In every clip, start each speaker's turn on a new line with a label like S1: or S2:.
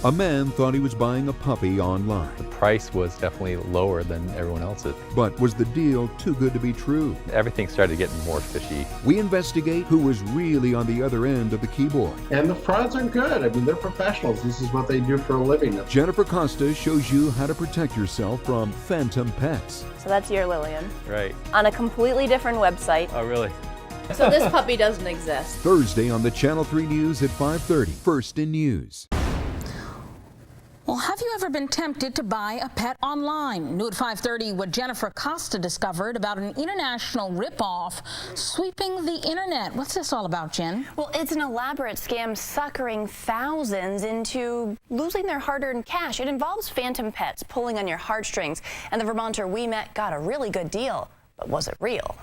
S1: A man thought he was buying a puppy online.
S2: The price was definitely lower than everyone else's.
S1: But was the deal too good to be true?
S2: Everything started getting more fishy.
S1: We investigate who was really on the other end of the keyboard.
S3: And the frauds are good. I mean, they're professionals. This is what they do for a living.
S1: Jennifer Costa shows you how to protect yourself from phantom pets.
S4: So that's your Lillian.
S2: Right.
S4: On a completely different website.
S2: Oh, really?
S4: So this puppy doesn't exist.
S1: Thursday on the Channel 3 News at 5:30. First in News.
S5: Well, have you ever been tempted to buy a pet online? New at 5:30, what Jennifer Costa discovered about an international ripoff sweeping the internet. What's this all about, Jen?
S4: Well, it's an elaborate scam suckering thousands into losing their hard-earned cash. It involves phantom pets pulling on your heartstrings, and the Vermonter we met got a really good deal. But was it real?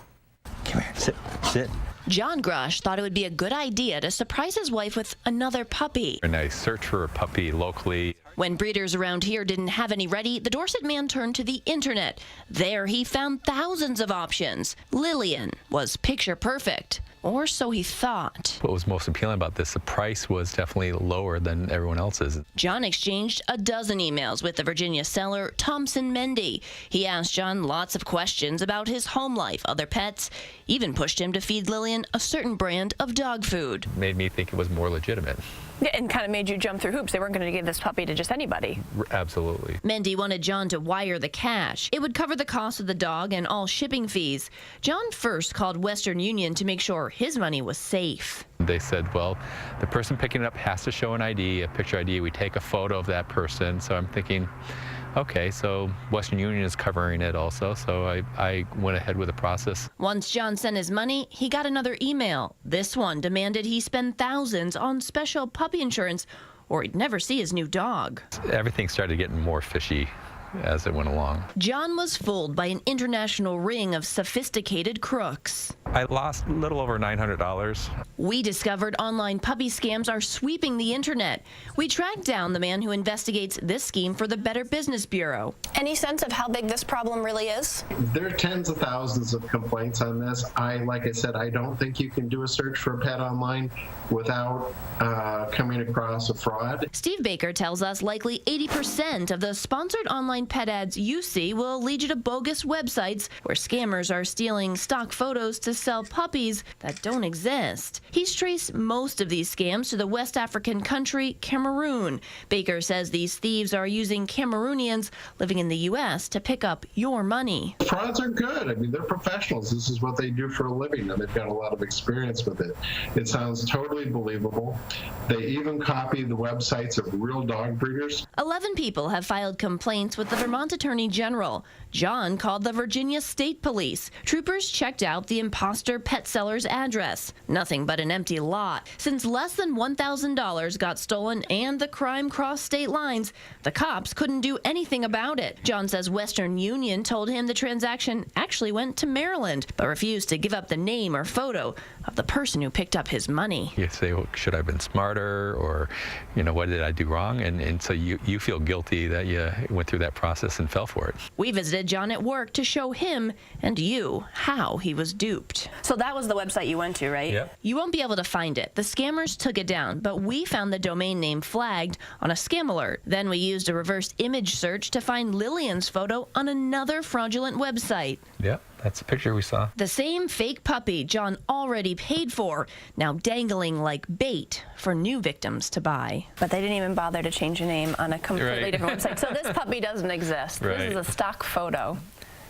S6: Come here, sit.
S7: John Grush thought it would be a good idea to surprise his wife with another puppy.
S2: And I searched for a puppy locally.
S7: When breeders around here didn't have any ready, the Dorset man turned to the internet. There he found thousands of options. Lillian was picture perfect, or so he thought.
S2: What was most appealing about this, the price was definitely lower than everyone else's.
S7: John exchanged a dozen emails with the Virginia seller, Thompson Mendy. He asked John lots of questions about his home life, other pets, even pushed him to feed Lillian a certain brand of dog food.
S2: Made me think it was more legitimate.
S4: Yeah, and kind of made you jump through hoops. They weren't going to give this puppy to just anybody.
S2: Absolutely.
S7: Mendy wanted John to wire the cash. It would cover the cost of the dog and all shipping fees. John first called Western Union to make sure his money was safe.
S2: They said, well, the person picking it up has to show an ID, a picture ID. We take a photo of that person. So I'm thinking, okay, so Western Union is covering it also, so I went ahead with the process.
S7: Once John sent his money, he got another email. This one demanded he spend thousands on special puppy insurance or he'd never see his new dog.
S2: Everything started getting more fishy as it went along.
S7: John was fooled by an international ring of sophisticated crooks.
S2: I lost a little over $900.
S7: We discovered online puppy scams are sweeping the internet. We tracked down the man who investigates this scheme for the Better Business Bureau.
S4: Any sense of how big this problem really is?
S3: There are tens of thousands of complaints on this. Like I said, I don't think you can do a search for a pet online without coming across a fraud.
S7: Steve Baker tells us likely 80% of the sponsored online pet ads you see will lead you to bogus websites where scammers are stealing stock photos to sell puppies that don't exist. He's traced most of these scams to the West African country, Cameroon. Baker says these thieves are using Cameroonians living in the U.S. to pick up your money.
S3: Frauds are good. I mean, they're professionals. This is what they do for a living, and they've got a lot of experience with it. It sounds totally believable. They even copy the websites of real dog breeders.
S7: 11 people have filed complaints with the Vermont Attorney General. John called the Virginia State Police. Troopers checked out the imposter pet seller's address. Nothing but an empty lot. Since less than $1,000 got stolen and the crime crossed state lines, the cops couldn't do anything about it. John says Western Union told him the transaction actually went to Maryland, but refused to give up the name or photo of the person who picked up his money.
S2: You say, well, should I have been smarter, or, what did I do wrong? And so you feel guilty that you went through that process and fell for it.
S7: We visited John at work to show him and you how he was duped.
S4: So that was the website you went to, right?
S2: Yep.
S7: You won't be able to find it. The scammers took it down, but we found the domain name flagged on a scam alert. Then we used a reverse image search to find Lillian's photo on another fraudulent website.
S2: Yep, that's the picture we saw.
S7: The same fake puppy John already paid for, now dangling like bait for new victims to buy.
S4: But they didn't even bother to change a name on a completely different website. So this puppy doesn't exist.
S2: Right.
S4: This is a stock photo.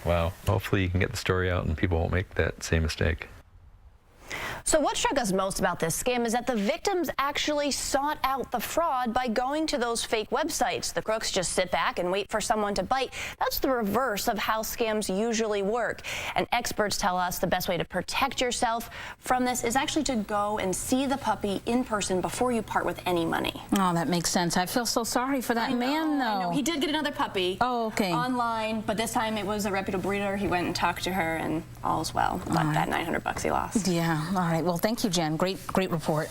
S2: Wow. Hopefully you can get the story out and people won't make that same mistake.
S4: So what struck us most about this scam is that the victims actually sought out the fraud by going to those fake websites. The crooks just sit back and wait for someone to bite. That's the reverse of how scams usually work. And experts tell us the best way to protect yourself from this is actually to go and see the puppy in person before you part with any money.
S5: Oh, that makes sense. I feel so sorry for that man, though.
S4: I know. He did get another puppy online, but this time it was a reputable breeder. He went and talked to her, and all's well. But that $900 he lost.
S5: Yeah, all right. Well, thank you, Jen. Great report.